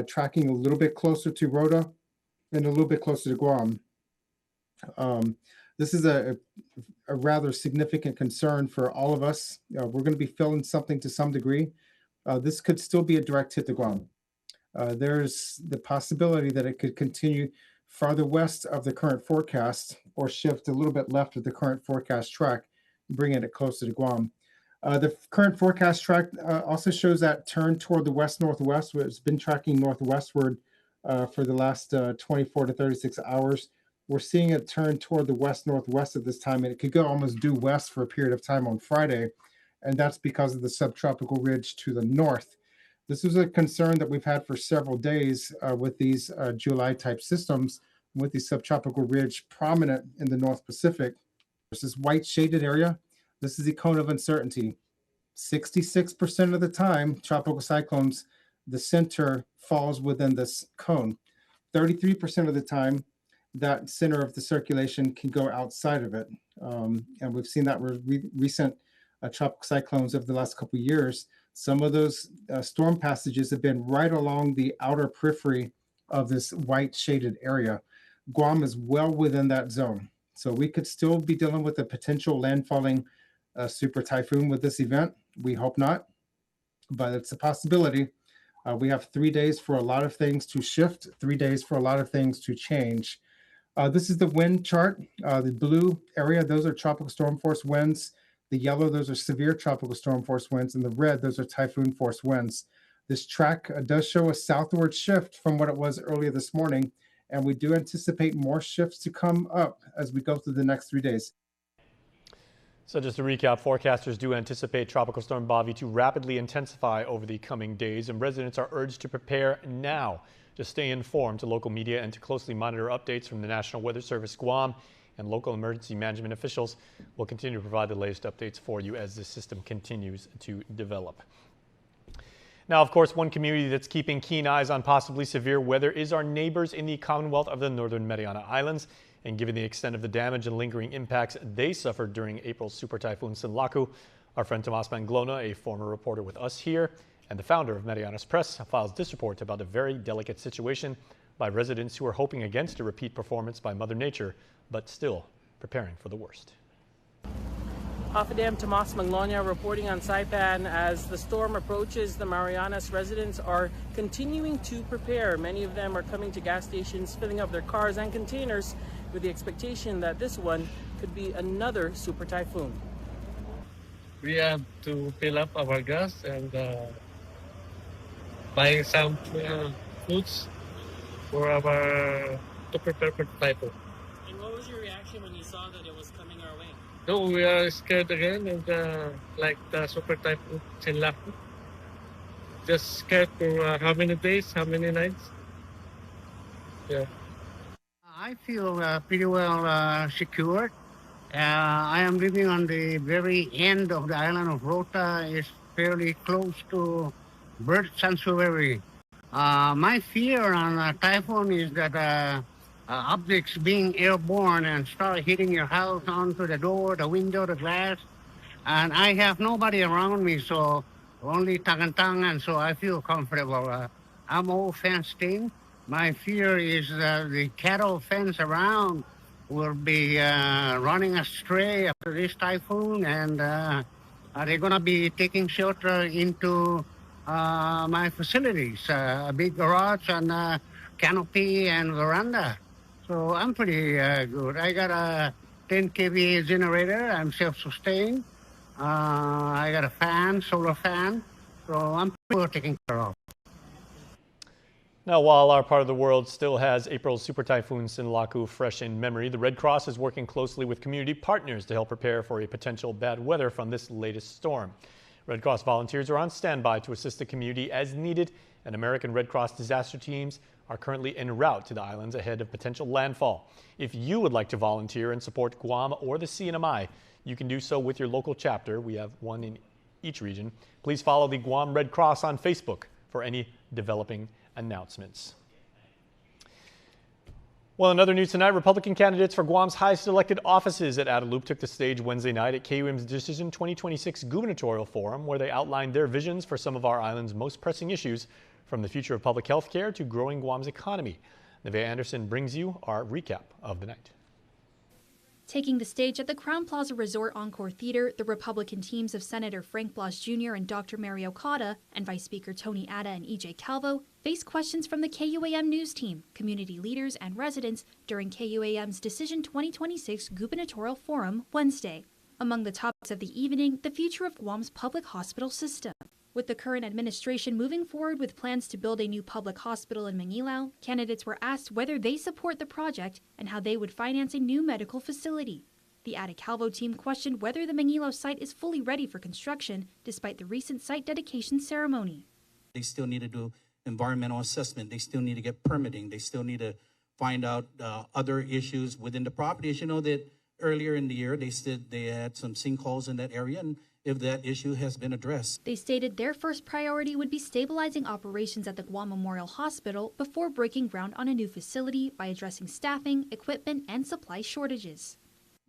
tracking a little bit closer to Rota and a little bit closer to Guam. This is a rather significant concern for all of us. We're going to be feeling something to some degree. This could still be a direct hit to Guam. There's the possibility that it could continue farther west of the current forecast or shift a little bit left of the current forecast track, bringing it closer to Guam. The current forecast track also shows that turn toward the west-northwest, where it's been tracking northwestward for the last 24 to 36 hours. We're seeing it turn toward the west-northwest at this time, and it could go almost due west for a period of time on Friday, and that's because of the subtropical ridge to the north. This is a concern that we've had for several days with these July-type systems, with the subtropical ridge prominent in the North Pacific. There's this white shaded area. This is the cone of uncertainty. 66% of the time, tropical cyclones, the center falls within this cone. 33% of the time, that center of the circulation can go outside of it. And we've seen that with recent tropical cyclones over the last couple of years. Some of those storm passages have been right along the outer periphery of this white shaded area. Guam is well within that zone. So we could still be dealing with a potential landfalling super typhoon with this event. We hope not, but it's a possibility. We have 3 days for a lot of things to shift, 3 days for a lot of things to change. This is the wind chart. The blue area, those are tropical storm force winds. The yellow, those are severe tropical storm force winds. And the red, those are typhoon force winds. This track does show a southward shift from what it was earlier this morning. And we do anticipate more shifts to come up as we go through the next 3 days. So just to recap, forecasters do anticipate Tropical Storm Bobby to rapidly intensify over the coming days, and residents are urged to prepare now, to stay informed to local media and to closely monitor updates from the National Weather Service Guam, and local emergency management officials will continue to provide the latest updates for you as the system continues to develop. Now, of course, one community that's keeping keen eyes on possibly severe weather is our neighbors in the Commonwealth of the Northern Mariana Islands. And given the extent of the damage and lingering impacts they suffered during April's super typhoon Sinlaku, our friend Tomas Manglona, a former reporter with us here and the founder of Marianas Press, files this report about a very delicate situation by residents who are hoping against a repeat performance by Mother Nature, but still preparing for the worst. Dam Tomas Manglona reporting on Saipan. As the storm approaches the Marianas, residents are continuing to prepare. Many of them are coming to gas stations, filling up their cars and containers with the expectation that this one could be another super typhoon. We have to fill up our gas and buy some foods for our to prepare for the typhoon. And what was your reaction when you saw that it was coming our way? No, we are scared again, and like the super typhoon Sinlaku. Just scared for how many days, how many nights? Yeah. I feel pretty well secured. I am living on the very end of the island of Rota. It's fairly close to bird sanctuary. My fear on a typhoon is that objects being airborne and start hitting your house onto the door, the window, the glass. And I have nobody around me, so only tang, and so I feel comfortable. I'm all fenced in. My fear is the cattle fence around will be running astray after this typhoon, and are they going to be taking shelter into my facilities, a big garage and canopy and veranda. So I'm pretty good. I got a 10 kVA generator. I'm self-sustained. I got a fan, solar fan, so I'm pretty well taken care of. Now, while our part of the world still has April's super typhoon Sinlaku fresh in memory, the Red Cross is working closely with community partners to help prepare for a potential bad weather from this latest storm. Red Cross volunteers are on standby to assist the community as needed, and American Red Cross disaster teams are currently en route to the islands ahead of potential landfall. If you would like to volunteer and support Guam or the CNMI, you can do so with your local chapter. We have one in each region. Please follow the Guam Red Cross on Facebook for any developing announcements. Well, in other news tonight, Republican candidates for Guam's highest elected offices at Guadalupe took the stage Wednesday night at KUAM's Decision 2026 Gubernatorial Forum, where they outlined their visions for some of our island's most pressing issues From the future of public health care to growing Guam's economy, Nevaeh Anderson brings you our recap of the night. Taking the stage at the Crown Plaza Resort Encore Theater, the Republican teams of Senator Frank Blas Jr. and Dr. Mary Okada and Vice Speaker Tony Atta and E.J. Calvo faced questions from the KUAM news team, community leaders, and residents during KUAM's Decision 2026 Gubernatorial Forum Wednesday. Among the topics of the evening, the future of Guam's public hospital system. With the current administration moving forward with plans to build a new public hospital in Mangilao, candidates were asked whether they support the project and how they would finance a new medical facility. The Atta Calvo team questioned whether the Mangilao site is fully ready for construction despite the recent site dedication ceremony. They still need to do environmental assessment. They still need to get permitting. They still need to find out other issues within the property. As you know, that earlier in the year, they said they had some sinkholes in that area, and if that issue has been addressed. They stated their first priority would be stabilizing operations at the Guam Memorial Hospital before breaking ground on a new facility by addressing staffing, equipment, and supply shortages.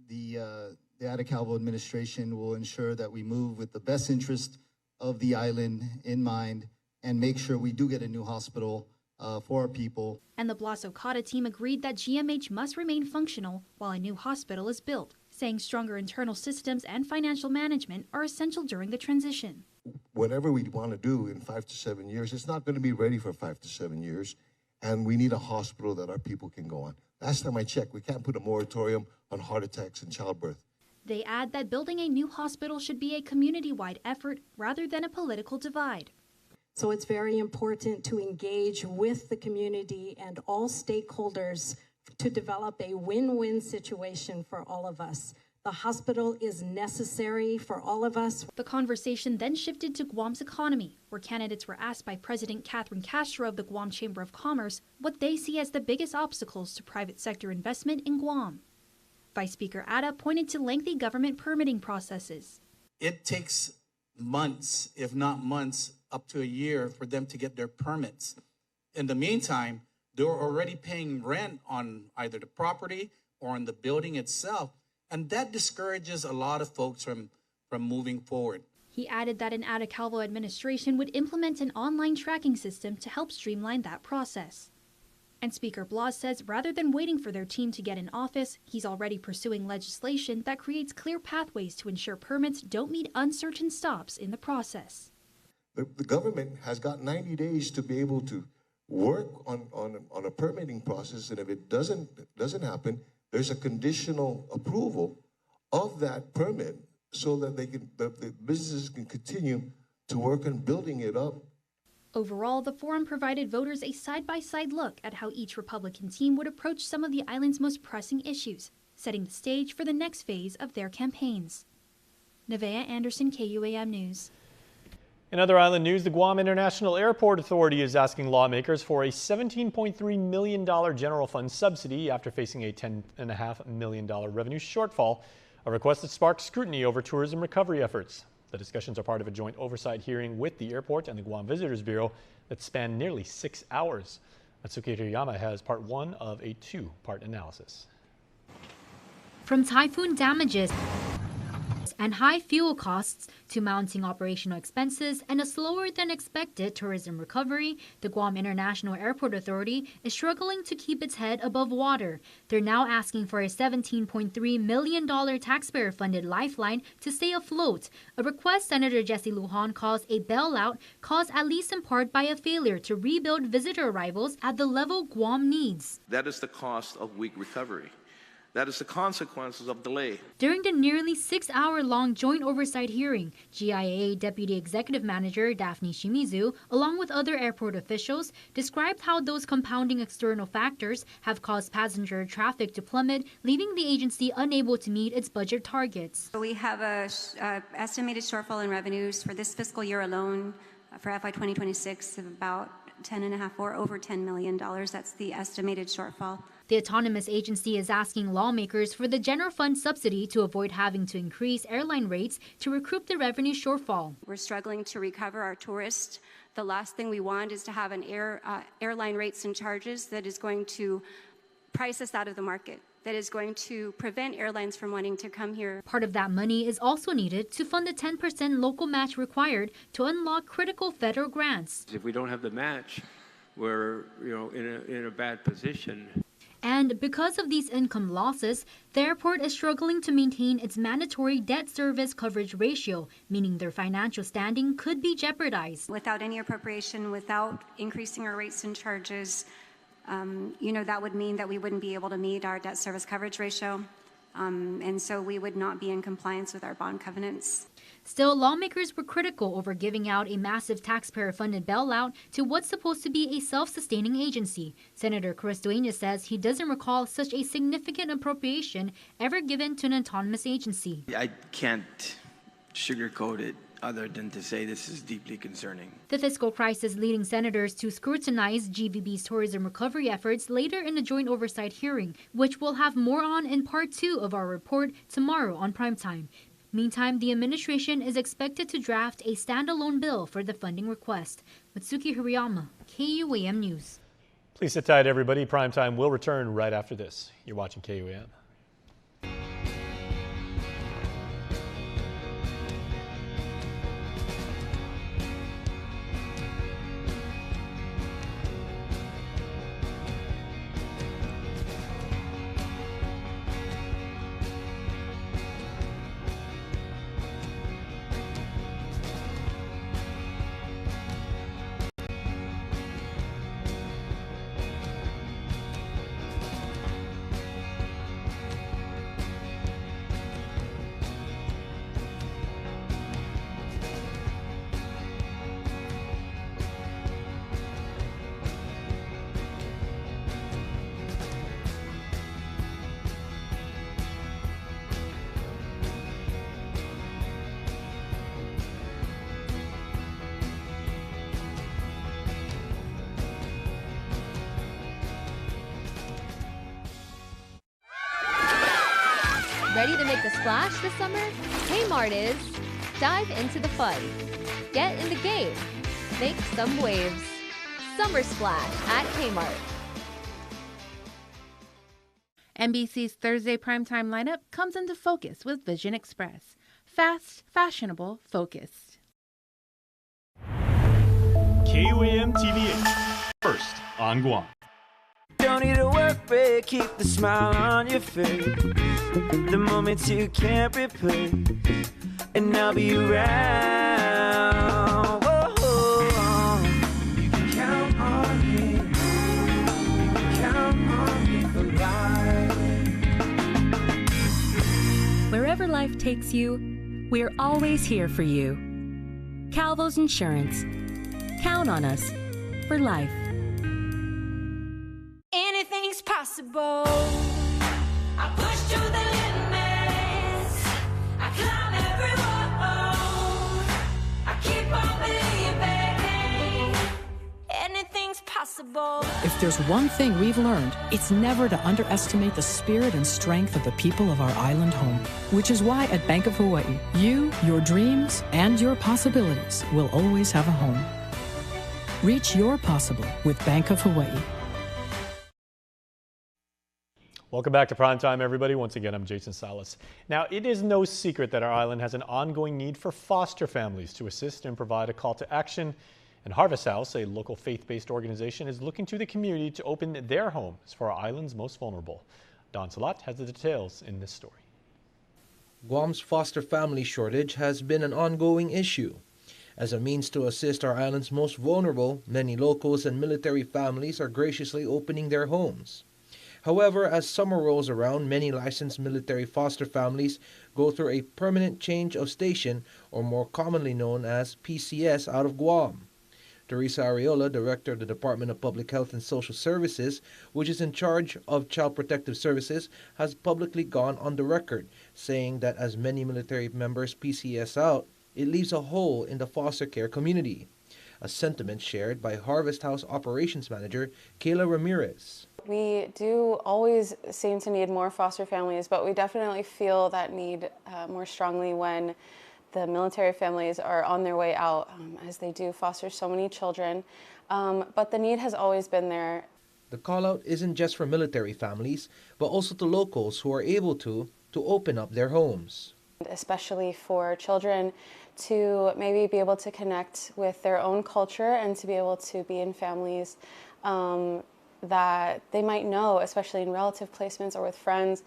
The Atta Calvo administration will ensure that we move with the best interest of the island in mind and make sure we do get a new hospital for our people. And the Blas Okada team agreed that GMH must remain functional while a new hospital is built, saying stronger internal systems and financial management are essential during the transition. Whatever we want to do in 5 to 7 years, it's not going to be ready for 5 to 7 years, and we need a hospital that our people can go on. Last time I checked, we can't put a moratorium on heart attacks and childbirth. They add that building a new hospital should be a community-wide effort rather than a political divide. So it's very important to engage with the community and all stakeholders to develop a win-win situation for all of us. The hospital is necessary for all of us. The conversation then shifted to Guam's economy, where candidates were asked by President Catherine Castro of the Guam Chamber of Commerce what they see as the biggest obstacles to private sector investment in Guam. Vice Speaker Atta pointed to lengthy government permitting processes. It takes months, if not months, up to a year for them to get their permits. In the meantime, they're already paying rent on either the property or on the building itself, and that discourages a lot of folks from moving forward. He added that an Atta Calvo administration would implement an online tracking system to help streamline that process. And Speaker Blas says rather than waiting for their team to get in office, he's already pursuing legislation that creates clear pathways to ensure permits don't meet uncertain stops in the process. The government has got 90 days to be able to work on a permitting process, and if it doesn't happen, there's a conditional approval of that permit so that the businesses can continue to work on building it up. Overall, the forum provided voters a side-by-side look at how each Republican team would approach some of the island's most pressing issues, setting the stage for the next phase of their campaigns. Nevaeh Anderson, KUAM News. In other island news, the Guam International Airport Authority is asking lawmakers for a $17.3 million general fund subsidy after facing a $10.5 million revenue shortfall, a request that sparked scrutiny over tourism recovery efforts. The discussions are part of a joint oversight hearing with the airport and the Guam Visitors Bureau that spanned nearly 6 hours. Atsuki Hirayama has part one of a two-part analysis. From typhoon damages and high fuel costs to mounting operational expenses and a slower than expected tourism recovery, the Guam International Airport Authority is struggling to keep its head above water. They're now asking for a $17.3 million taxpayer-funded lifeline to stay afloat, a request Senator Jesse Lujan calls a bailout caused at least in part by a failure to rebuild visitor arrivals at the level Guam needs. That is the cost of weak recovery. That is the consequences of delay. During the nearly 6-hour-long joint oversight hearing, GIA Deputy Executive Manager Daphne Shimizu, along with other airport officials, described how those compounding external factors have caused passenger traffic to plummet, leaving the agency unable to meet its budget targets. We have an estimated shortfall in revenues for this fiscal year alone for FY 2026 of about $10.5 or over $10 million. That's the estimated shortfall. The autonomous agency is asking lawmakers for the general fund subsidy to avoid having to increase airline rates to recoup the revenue shortfall. We're struggling to recover our tourists. The last thing we want is to have an airline rates and charges that is going to price us out of the market. that is going to prevent airlines from wanting to come here. Part of that money is also needed to fund the 10% local match required to unlock critical federal grants. If we don't have the match, we're in a bad position. And because of these income losses, the airport is struggling to maintain its mandatory debt service coverage ratio, meaning their financial standing could be jeopardized. Without any appropriation, without increasing our rates and charges, that would mean that we wouldn't be able to meet our debt service coverage ratio. And so we would not be in compliance with our bond covenants. Still, lawmakers were critical over giving out a massive taxpayer-funded bailout to what's supposed to be a self-sustaining agency. Senator Chris Dueñas says he doesn't recall such a significant appropriation ever given to an autonomous agency. I can't sugarcoat it other than to say this is deeply concerning. The fiscal crisis leading senators to scrutinize GVB's tourism recovery efforts later in a joint oversight hearing, which we'll have more on in part 2 of our report tomorrow on Primetime. Meantime, the administration is expected to draft a standalone bill for the funding request. Mitsuki Hirayama, KUAM News. Please sit tight, everybody. Primetime will return right after this. You're watching KUAM. Ready to make the splash this summer? Kmart is. Dive into the fun. Get in the game. Make some waves. Summer Splash at Kmart. NBC's Thursday primetime lineup comes into focus with Vision Express. Fast, fashionable, focused. KUAM TV8, first on Guam. Don't need a work break, keep the smile on your face. The moments you can't replace, and I'll be around. Whoa. You can count on me. You can count on me for life. Wherever life takes you, we're always here for you. Calvo's Insurance. Count on us for life. Anything's possible. I push to the limits. I climb every wall. I keep on believing. Anything's possible. If there's one thing we've learned, it's never to underestimate the spirit and strength of the people of our island home. Which is why at Bank of Hawaii, you, your dreams, and your possibilities will always have a home. Reach your possible with Bank of Hawaii. Welcome back to Primetime, everybody. Once again, I'm Jason Salas. Now, it is no secret that our island has an ongoing need for foster families to assist and provide a call to action. And Harvest House, a local faith-based organization, is looking to the community to open their homes for our island's most vulnerable. Don Salat has the details in this story. Guam's foster family shortage has been an ongoing issue. As a means to assist our island's most vulnerable, many locals and military families are graciously opening their homes. However, as summer rolls around, many licensed military foster families go through a permanent change of station, or more commonly known as PCS, out of Guam. Teresa Areola, Director of the Department of Public Health and Social Services, which is in charge of Child Protective Services, has publicly gone on the record, saying that as many military members PCS out, it leaves a hole in the foster care community, a sentiment shared by Harvest House Operations Manager Kayla Ramirez. We do always seem to need more foster families, but we definitely feel that need more strongly when the military families are on their way out, as they do foster so many children. But the need has always been there. The call-out isn't just for military families, but also to locals who are able to open up their homes. Especially for children to maybe be able to connect with their own culture and to be able to be in families that they might know, especially in relative placements or with friends.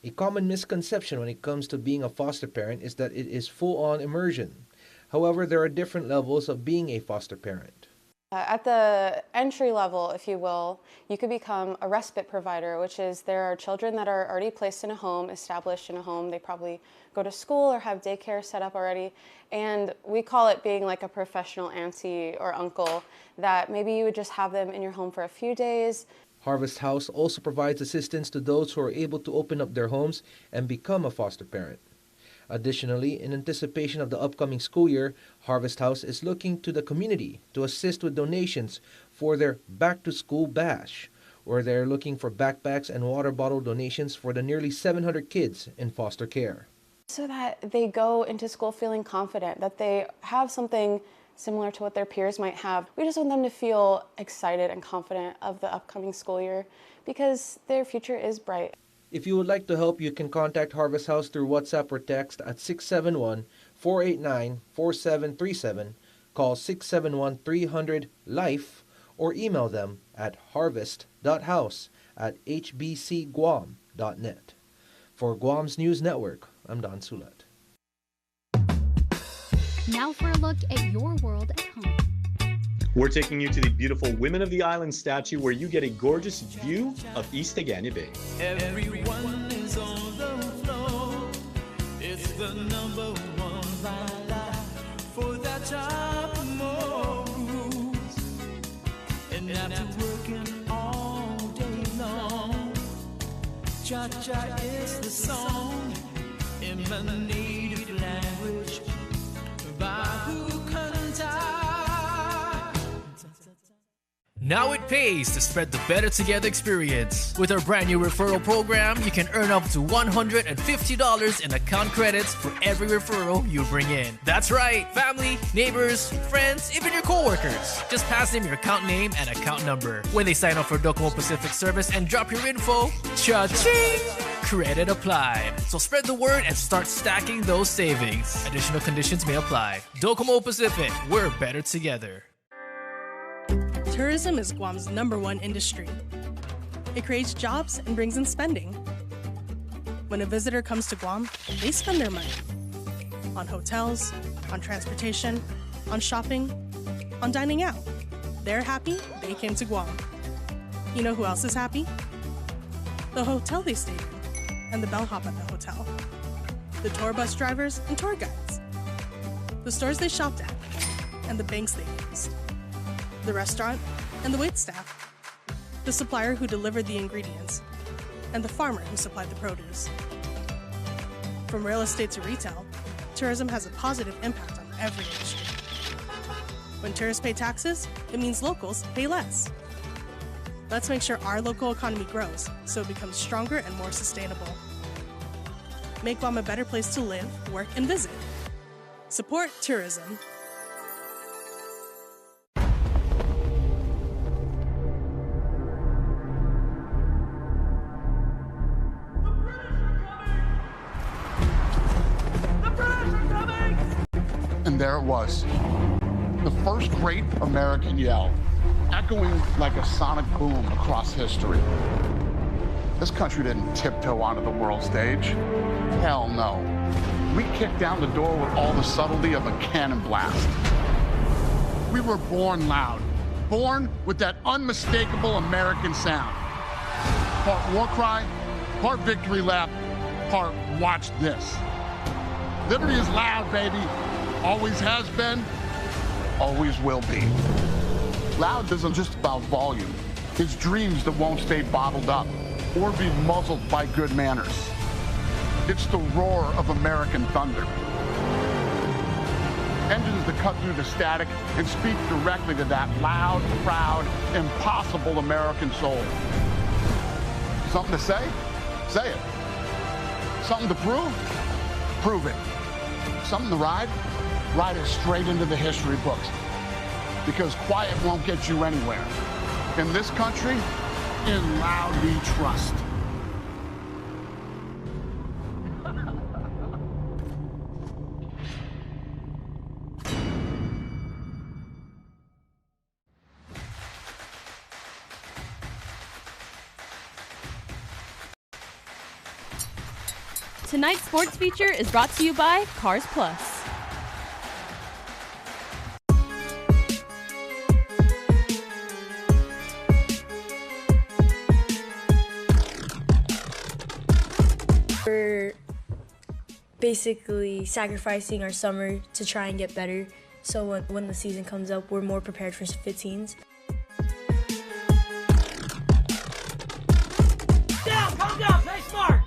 A common misconception when it comes to being a foster parent is that it is full-on immersion. However, there are different levels of being a foster parent. At the entry level, if you will, you could become a respite provider, which is there are children that are already placed in a home, established in a home. They probably go to school or have daycare set up already. And we call it being like a professional auntie or uncle, that maybe you would just have them in your home for a few days. Harvest House also provides assistance to those who are able to open up their homes and become a foster parent. Additionally, in anticipation of the upcoming school year, Harvest House is looking to the community to assist with donations for their Back to School Bash, where they're looking for backpacks and water bottle donations for the nearly 700 kids in foster care. So that they go into school feeling confident, that they have something similar to what their peers might have. We just want them to feel excited and confident of the upcoming school year because their future is bright. If you would like to help, you can contact Harvest House through WhatsApp or text at 671-489-4737, call 671-300-LIFE, or email them at harvest.house@hbcguam.net. For Guam's News Network, I'm Don Sulat. Now for a look at your world at home. We're taking you to the beautiful Women of the Island statue where you get a gorgeous view of East Agana Bay. Everyone is on the floor. It's the number one highlight for that job more rules. And after working all day long, cha-cha is the song in my native language by who canta. Now it pays to spread the Better Together experience. With our brand new referral program, you can earn up to $150 in account credits for every referral you bring in. That's right, family, neighbors, friends, even your coworkers. Just pass them your account name and account number. When they sign up for Docomo Pacific service and drop your info, cha-ching! Credit applied. So spread the word and start stacking those savings. Additional conditions may apply. Docomo Pacific, we're better together. Tourism is Guam's #1 industry. It creates jobs and brings in spending. When a visitor comes to Guam, they spend their money on hotels, on transportation, on shopping, on dining out. They're happy they came to Guam. You know who else is happy? The hotel they stayed in, and the bellhop at the hotel. The tour bus drivers and tour guides. The stores they shopped at, and the banks they used. The restaurant and the waitstaff. The supplier who delivered the ingredients, and the farmer who supplied the produce. From real estate to retail, tourism has a positive impact on every industry. When tourists pay taxes, it means locals pay less. Let's make sure our local economy grows so it becomes stronger and more sustainable. Make Guam a better place to live, work, and visit. Support tourism. And there it was, the first great American yell, echoing like a sonic boom across history. This country didn't tiptoe onto the world stage. Hell no. We kicked down the door with all the subtlety of a cannon blast. We were born loud, born with that unmistakable American sound. Part war cry, part victory lap, part watch this. Liberty is loud, baby. Always has been, always will be. Loud isn't just about volume. It's dreams that won't stay bottled up or be muzzled by good manners. It's the roar of American thunder. Engines that cut through the static and speak directly to that loud, proud, impossible American soul. Something to say? Say it. Something to prove? Prove it. Something to ride? Ride it straight into the history books. Because quiet won't get you anywhere. In this country, in loud we trust. Tonight's sports feature is brought to you by Cars Plus. We're basically sacrificing our summer to try and get better, so when the season comes up, we're more prepared for 15s. Down, calm down, play smart.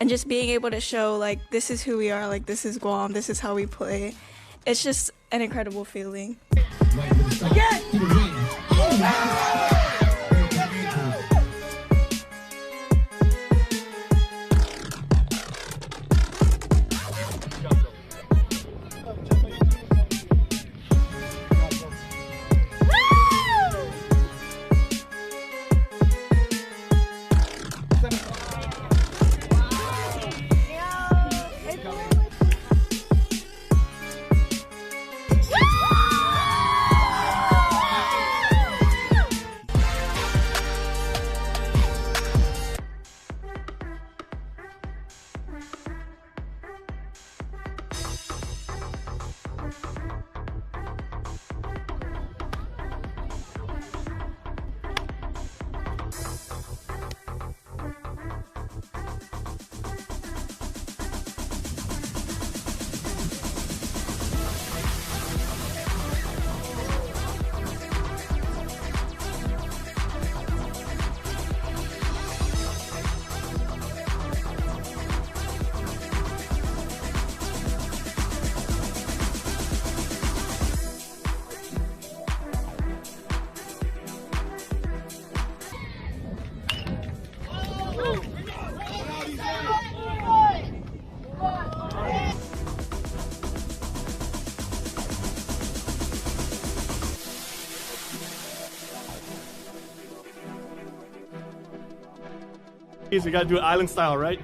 And just being able to show, like, this is who we are, like, this is Guam, this is how we play. It's just an incredible feeling. Again! We gotta do it island style, right?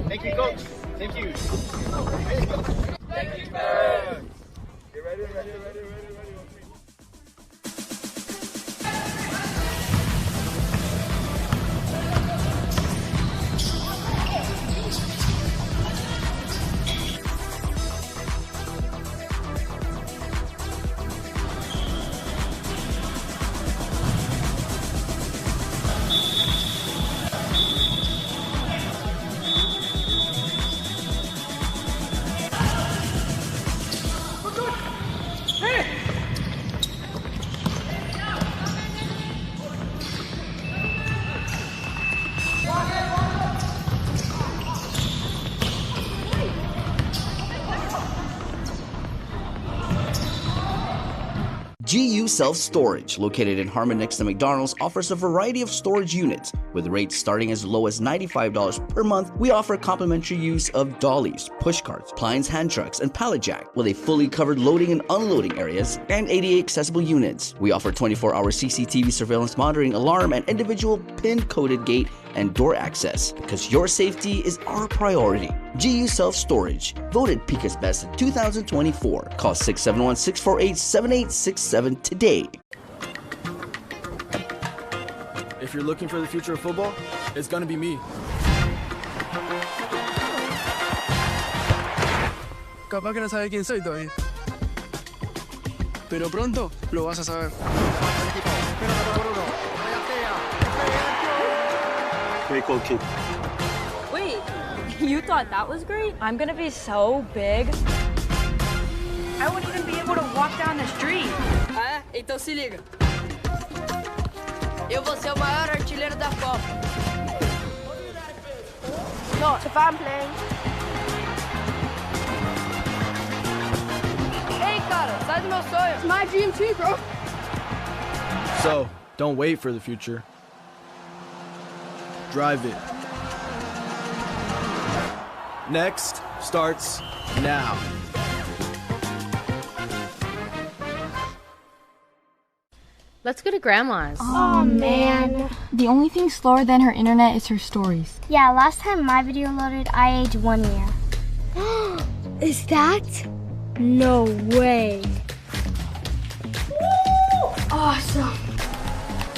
Thank you, coach. Thank you. Thank you, man. You ready? GU Self-Storage, located in Harmon next to McDonald's, offers a variety of storage units. With rates starting as low as $95 per month, we offer complimentary use of dollies, push carts, Plines hand trucks, and pallet jack, with a fully covered loading and unloading areas and ADA accessible units. We offer 24-hour CCTV surveillance monitoring, alarm, and individual pin-coded gate and door access, because your safety is our priority. GU Self-Storage, voted Pika's Best in 2024. Call 671-648-7867 today. If you're looking for the future of football, it's gonna be me. Capaz que no sabes quién soy todavía, pero pronto lo vas a saber. Very cool kid. Wait, You thought that was great? I'm gonna be so big. I wouldn't even be able to walk down the street. Ah, é? Então se liga. Eu vou ser o maior artilheiro da Copa. Not if I'm playing. Hey, cara, sai do meu sonho. It's my dream too, bro. So, don't wait for the future. Drive it. Next starts now. Let's go to Grandma's. Oh, man. The only thing slower than her internet is her stories. Yeah, last time my video loaded, I aged 1 year. Is that? No way. Woo! Awesome.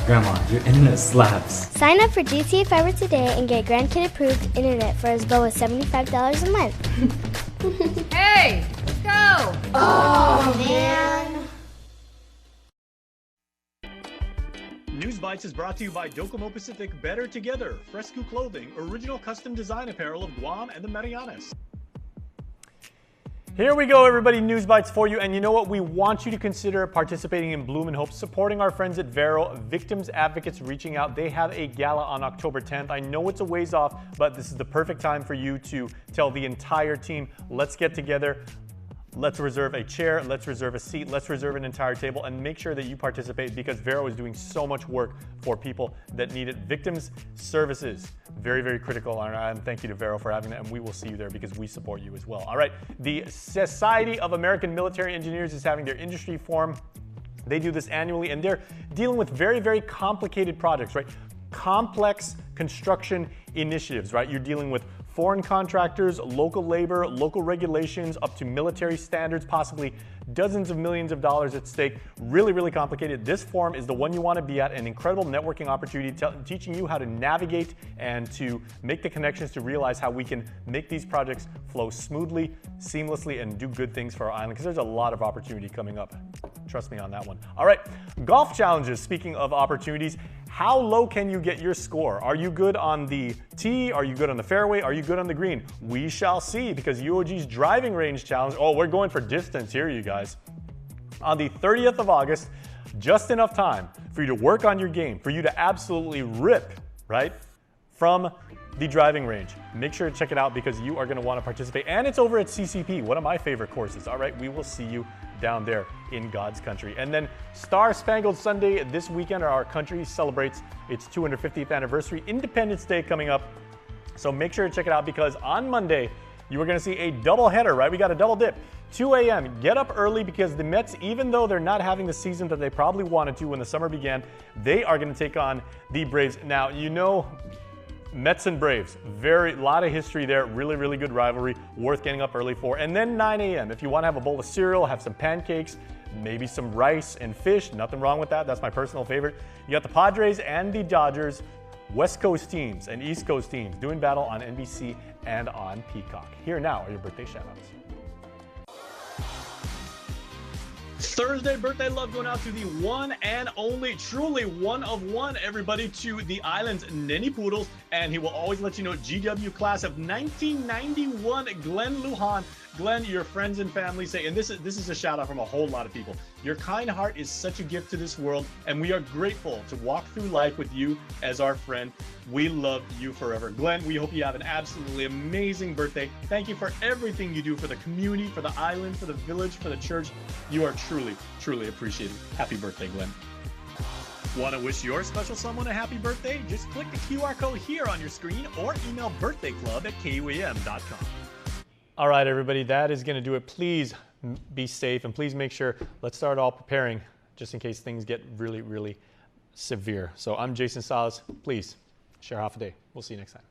Grandma, your internet slaps. Sign up for GTA Fiber today and get grandkid approved internet for as low as $75 a month. Hey, let's go. Oh, man. News Bites is brought to you by Docomo Pacific Better Together, Fresco Clothing, original custom design apparel of Guam and the Marianas. Here we go, everybody. News Bites for you. And you know what? We want you to consider participating in Bloom and Hope, supporting our friends at Vero, victims advocates reaching out. They have a gala on October 10th. I know it's a ways off, but this is the perfect time for you to tell the entire team, let's get together. Let's reserve a chair, let's reserve a seat, let's reserve an entire table, and make sure that you participate because Vero is doing so much work for people that need it. Victims services, very, very critical. And thank you to Vero for having that, and we will see you there because we support you as well. All right, the Society of American Military Engineers is having their industry forum. They do this annually, and they're dealing with very, very complicated projects, right? Complex construction initiatives, right? You're dealing with foreign contractors, local labor, local regulations, up to military standards, possibly dozens of millions of dollars at stake. Really, really complicated. This forum is the one you want to be at, an incredible networking opportunity teaching you how to navigate and to make the connections to realize how we can make these projects flow smoothly, seamlessly, and do good things for our island because there's a lot of opportunity coming up. Trust me on that one. All right, golf challenges. Speaking of opportunities, how low can you get your score? Are you good on the tee? Are you good on the fairway? Are you good on the green? We shall see because UOG's driving range challenge, oh, we're going for distance here, you guys. On the 30th of August, just enough time for you to work on your game, for you to absolutely rip, right, from the driving range. Make sure to check it out because you are going to want to participate. And it's over at CCP, one of my favorite courses. All right, we will see you down there in God's country. And then Star Spangled Sunday this weekend, our country celebrates its 250th anniversary. Independence Day coming up. So make sure to check it out because on Monday, you are going to see a double header, right? We got a double dip. 2 a.m. Get up early because the Mets, even though they're not having the season that they probably wanted to when the summer began, they are going to take on the Braves. Now, you know, Mets and Braves, lot of history there, really, really good rivalry, worth getting up early for. And then 9 a.m. if you want to have a bowl of cereal, have some pancakes, maybe some rice and fish, nothing wrong with that. That's my personal favorite. You got the Padres and the Dodgers, West Coast teams and East Coast teams doing battle on NBC and on Peacock. Here now are your birthday shoutouts. Thursday birthday love going out to the one and only, truly one of one, everybody, to the island's Ninny Poodles. And he will always let you know, GW class of 1991, Glenn Lujan. Glenn, your friends and family say, and this is a shout out from a whole lot of people. Your kind heart is such a gift to this world, and we are grateful to walk through life with you as our friend. We love you forever. Glenn, we hope you have an absolutely amazing birthday. Thank you for everything you do for the community, for the island, for the village, for the church. You are truly, truly appreciated. Happy birthday, Glenn. Want to wish your special someone a happy birthday? Just click the QR code here on your screen or email birthdayclub@kuam.com. All right, everybody, that is going to do it. Please be safe and please make sure, let's start all preparing just in case things get really, really severe. So I'm Jason Salas. Please share half a day. We'll see you next time.